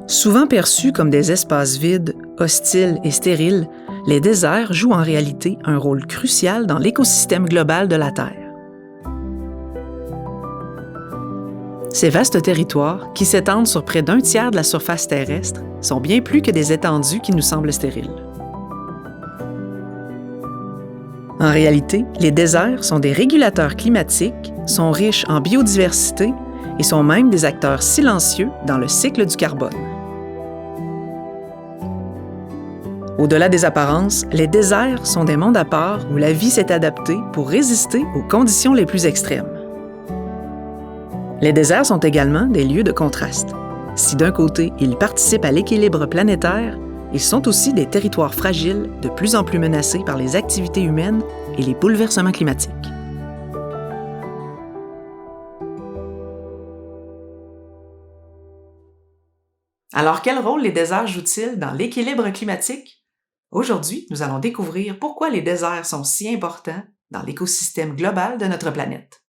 Souvent perçus comme des espaces vides, hostiles et stériles, les déserts jouent en réalité un rôle crucial dans l'écosystème global de la Terre. Ces vastes territoires, qui s'étendent sur près d'un tiers de la surface terrestre, sont bien plus que des étendues qui nous semblent stériles. En réalité, les déserts sont des régulateurs climatiques, sont riches en biodiversité et sont même des acteurs silencieux dans le cycle du carbone. Au-delà des apparences, les déserts sont des mondes à part où la vie s'est adaptée pour résister aux conditions les plus extrêmes. Les déserts sont également des lieux de contraste. Si d'un côté, ils participent à l'équilibre planétaire, ils sont aussi des territoires fragiles, de plus en plus menacés par les activités humaines et les bouleversements climatiques. Alors, quel rôle les déserts jouent-ils dans l'équilibre climatique? Aujourd'hui, nous allons découvrir pourquoi les déserts sont si importants dans l'écosystème global de notre planète.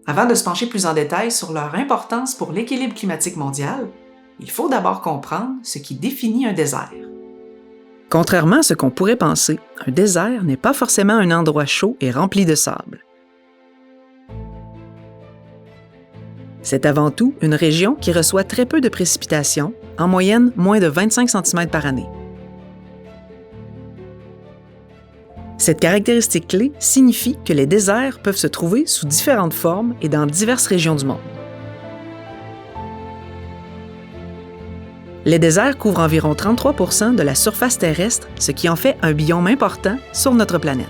Avant de se pencher plus en détail sur leur importance pour l'équilibre climatique mondial, il faut d'abord comprendre ce qui définit un désert. Contrairement à ce qu'on pourrait penser, un désert n'est pas forcément un endroit chaud et rempli de sable. C'est avant tout une région qui reçoit très peu de précipitations, en moyenne moins de 25 cm par année. Cette caractéristique clé signifie que les déserts peuvent se trouver sous différentes formes et dans diverses régions du monde. Les déserts couvrent environ 33 % de la surface terrestre, ce qui en fait un biome important sur notre planète.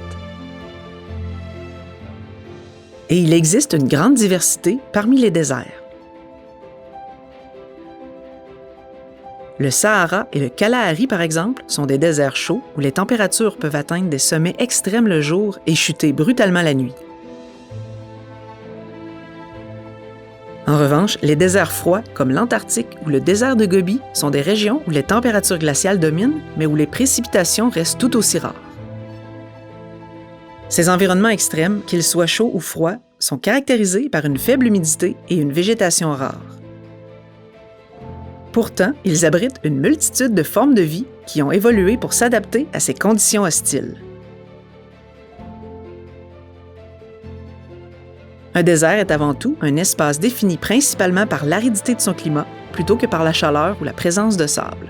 Et il existe une grande diversité parmi les déserts. Le Sahara et le Kalahari, par exemple, sont des déserts chauds où les températures peuvent atteindre des sommets extrêmes le jour et chuter brutalement la nuit. En revanche, les déserts froids, comme l'Antarctique ou le désert de Gobi, sont des régions où les températures glaciales dominent, mais où les précipitations restent tout aussi rares. Ces environnements extrêmes, qu'ils soient chauds ou froids, sont caractérisés par une faible humidité et une végétation rare. Pourtant, ils abritent une multitude de formes de vie qui ont évolué pour s'adapter à ces conditions hostiles. Un désert est avant tout un espace défini principalement par l'aridité de son climat plutôt que par la chaleur ou la présence de sable.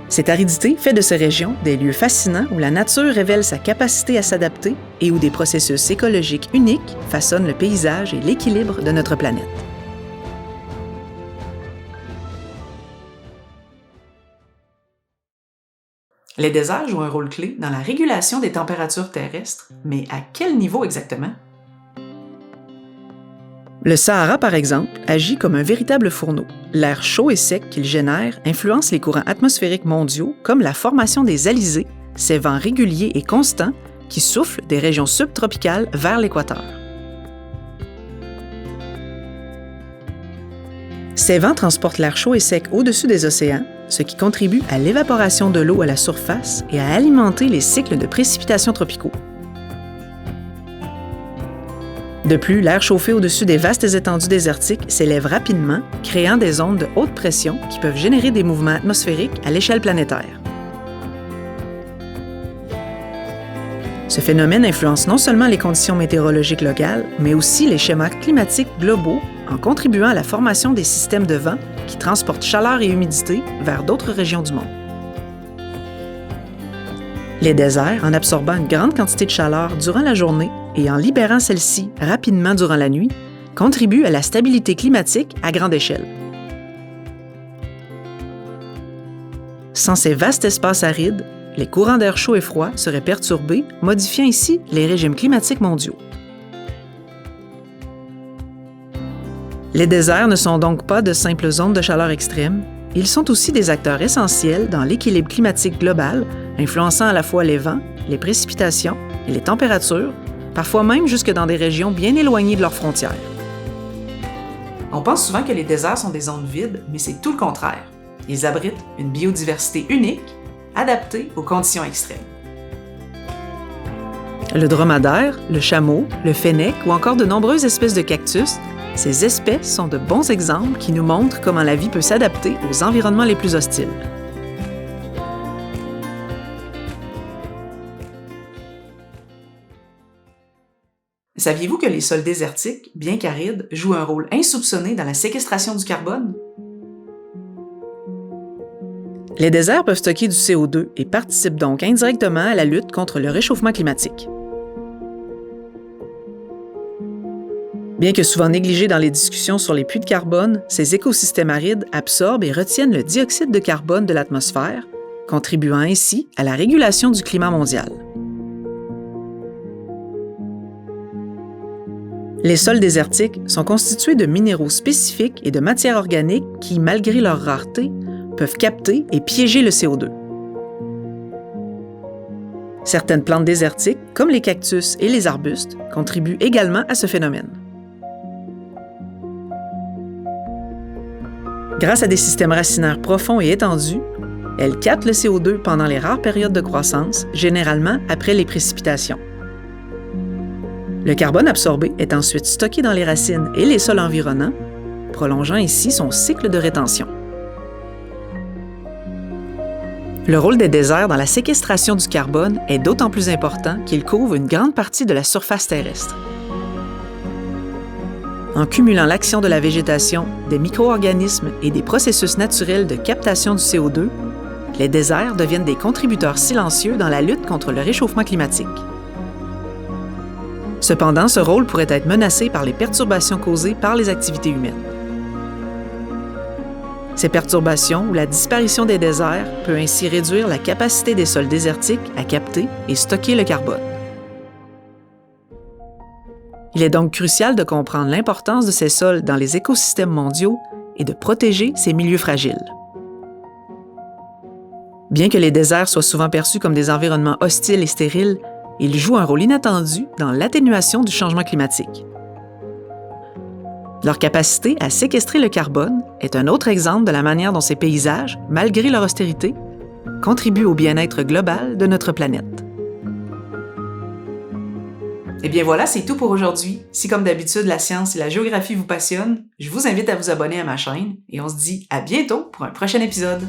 Cette aridité fait de ces régions des lieux fascinants où la nature révèle sa capacité à s'adapter et où des processus écologiques uniques façonnent le paysage et l'équilibre de notre planète. Les déserts jouent un rôle clé dans la régulation des températures terrestres, mais à quel niveau exactement? Le Sahara, par exemple, agit comme un véritable fourneau. L'air chaud et sec qu'il génère influence les courants atmosphériques mondiaux, comme la formation des alizés, ces vents réguliers et constants qui soufflent des régions subtropicales vers l'équateur. Ces vents transportent l'air chaud et sec au-dessus des océans, ce qui contribue à l'évaporation de l'eau à la surface et à alimenter les cycles de précipitations tropicaux. De plus, l'air chauffé au-dessus des vastes étendues désertiques s'élève rapidement, créant des ondes de haute pression qui peuvent générer des mouvements atmosphériques à l'échelle planétaire. Ce phénomène influence non seulement les conditions météorologiques locales, mais aussi les schémas climatiques globaux en contribuant à la formation des systèmes de vent qui transportent chaleur et humidité vers d'autres régions du monde. Les déserts, en absorbant une grande quantité de chaleur durant la journée et en libérant celle-ci rapidement durant la nuit, contribuent à la stabilité climatique à grande échelle. Sans ces vastes espaces arides, les courants d'air chaud et froid seraient perturbés, modifiant ici les régimes climatiques mondiaux. Les déserts ne sont donc pas de simples zones de chaleur extrême, ils sont aussi des acteurs essentiels dans l'équilibre climatique global, influençant à la fois les vents, les précipitations et les températures, parfois même jusque dans des régions bien éloignées de leurs frontières. On pense souvent que les déserts sont des zones vides, mais c'est tout le contraire. Ils abritent une biodiversité unique, adaptée aux conditions extrêmes. Le dromadaire, le chameau, le fennec ou encore de nombreuses espèces de cactus, ces espèces sont de bons exemples qui nous montrent comment la vie peut s'adapter aux environnements les plus hostiles. Saviez-vous que les sols désertiques, bien qu'arides, jouent un rôle insoupçonné dans la séquestration du carbone? Les déserts peuvent stocker du CO2 et participent donc indirectement à la lutte contre le réchauffement climatique. Bien que souvent négligés dans les discussions sur les puits de carbone, ces écosystèmes arides absorbent et retiennent le dioxyde de carbone de l'atmosphère, contribuant ainsi à la régulation du climat mondial. Les sols désertiques sont constitués de minéraux spécifiques et de matières organiques qui, malgré leur rareté, peuvent capter et piéger le CO2. Certaines plantes désertiques, comme les cactus et les arbustes, contribuent également à ce phénomène. Grâce à des systèmes racinaires profonds et étendus, elles captent le CO2 pendant les rares périodes de croissance, généralement après les précipitations. Le carbone absorbé est ensuite stocké dans les racines et les sols environnants, prolongeant ainsi son cycle de rétention. Le rôle des déserts dans la séquestration du carbone est d'autant plus important qu'ils couvrent une grande partie de la surface terrestre. En cumulant l'action de la végétation, des micro-organismes et des processus naturels de captation du CO2, les déserts deviennent des contributeurs silencieux dans la lutte contre le réchauffement climatique. Cependant, ce rôle pourrait être menacé par les perturbations causées par les activités humaines. Ces perturbations ou la disparition des déserts peut ainsi réduire la capacité des sols désertiques à capter et stocker le carbone. Il est donc crucial de comprendre l'importance de ces sols dans les écosystèmes mondiaux et de protéger ces milieux fragiles. Bien que les déserts soient souvent perçus comme des environnements hostiles et stériles, ils jouent un rôle inattendu dans l'atténuation du changement climatique. Leur capacité à séquestrer le carbone est un autre exemple de la manière dont ces paysages, malgré leur austérité, contribuent au bien-être global de notre planète. Et bien voilà, c'est tout pour aujourd'hui. Si comme d'habitude la science et la géographie vous passionnent, je vous invite à vous abonner à ma chaîne et on se dit à bientôt pour un prochain épisode.